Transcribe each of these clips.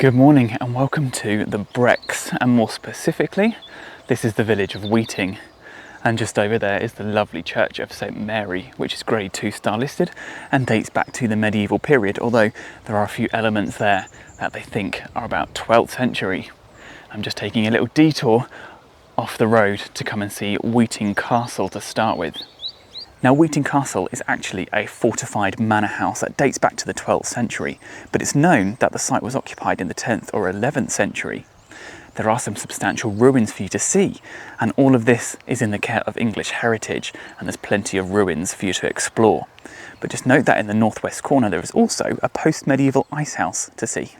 Good morning and welcome to the Beghaus, and more specifically, this is the village of Weeting, and just over there is the lovely church of St Mary, which is Grade 2 star listed and dates back to the medieval period, although there are a few elements there that they think are about 12th century. I'm just taking a little detour off the road to come and see Weeting Castle to start with. Now, Weeting Castle is actually a fortified manor house that dates back to the 12th century, but it's known that the site was occupied in the 10th or 11th century. There are some substantial ruins for you to see, and all of this is in the care of English Heritage, and there's plenty of ruins for you to explore. But just note that in the northwest corner there is also a post-medieval ice house to see.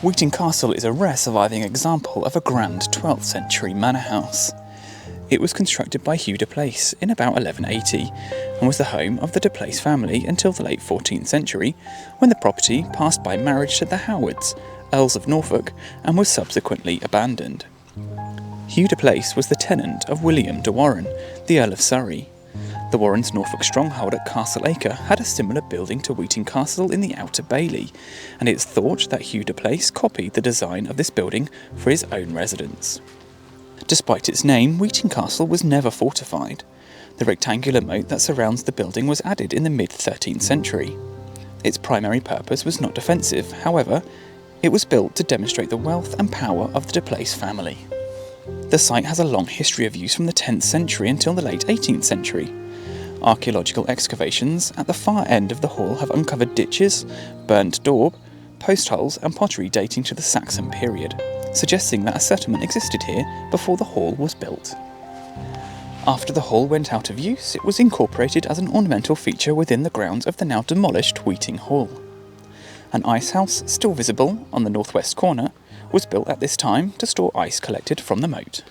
Weeting Castle is a rare surviving example of a grand 12th century manor house. It was constructed by Hugh de Place in about 1180 and was the home of the de Place family until the late 14th century, when the property passed by marriage to the Howards, Earls of Norfolk, and was subsequently abandoned. Hugh de Place was the tenant of William de Warren, the Earl of Surrey. The Warrens' Norfolk stronghold at Castle Acre had a similar building to Weeting Castle in the Outer Bailey, and it's thought that Hugh de Place copied the design of this building for his own residence. Despite its name, Weeting Castle was never fortified. The rectangular moat that surrounds the building was added in the mid-13th century. Its primary purpose was not defensive, however, it was built to demonstrate the wealth and power of the de Place family. The site has a long history of use from the 10th century until the late 18th century. Archaeological excavations at the far end of the hall have uncovered ditches, burnt daub, post holes and pottery dating to the Saxon period, suggesting that a settlement existed here before the hall was built. After the hall went out of use, it was incorporated as an ornamental feature within the grounds of the now demolished Weeting Hall. An ice house, still visible on the northwest corner, was built at this time to store ice collected from the moat.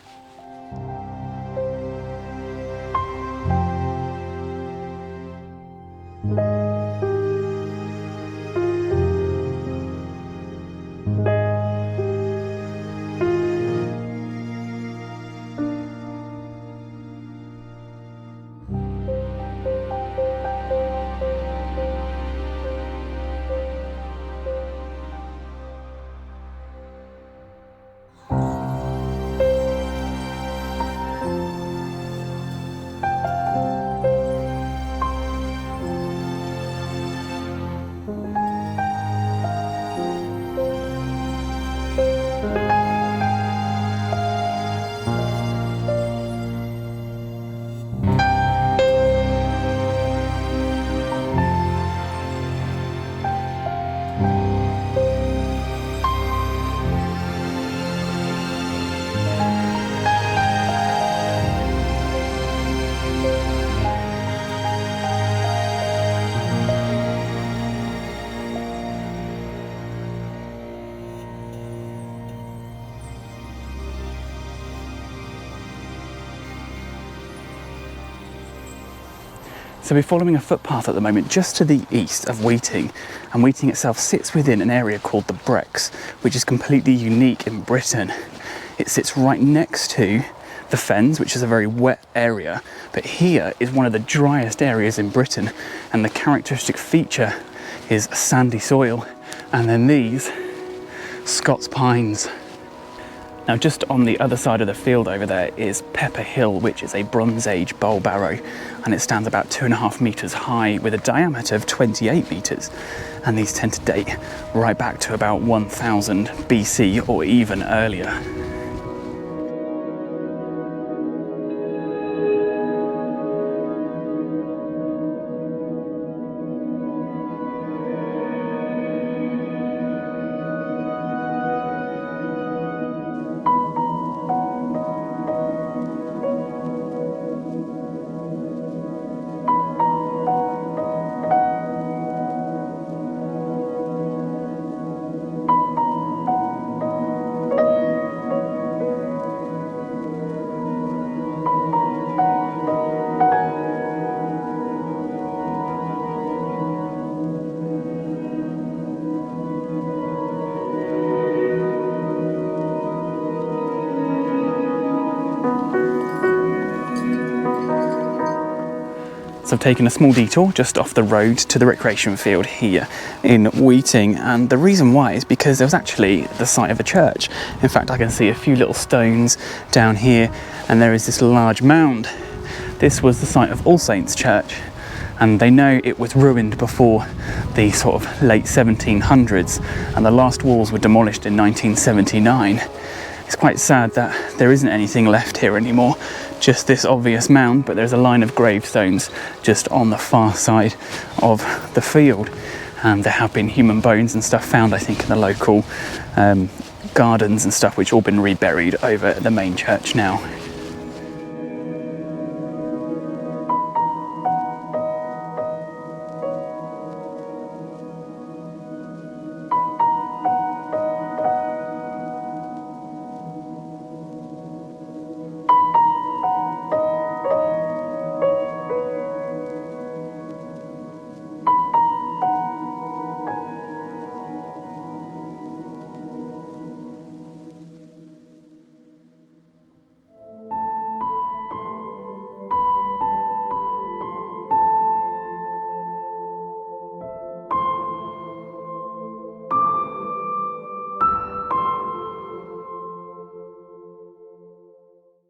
So we're following a footpath at the moment just to the east of Weeting, and Weeting itself sits within an area called the Beghaus, which is completely unique in Britain. It sits right next to the Fens, which is a very wet area, but here is one of the driest areas in Britain, and the characteristic feature is sandy soil, and then these Scots pines. Now, just on the other side of the field over there is Pepper Hill, which is a Bronze Age bowl barrow, and it stands about 2.5 metres high with a diameter of 28 metres, and these tend to date right back to about 1000 BC or even earlier. So I've taken a small detour just off the road to the recreation field here in Weeting, and the reason why is because there was actually the site of a church. In fact, I can see a few little stones down here, and there is this large mound. This was the site of All Saints Church, and they know it was ruined before the sort of late 1700s, and the last walls were demolished in 1979. It's quite sad that there isn't anything left here anymore, just this obvious mound, but there's a line of gravestones just on the far side of the field, and there have been human bones and stuff found, I think, in the local gardens and stuff, which all been reburied over at the main church now.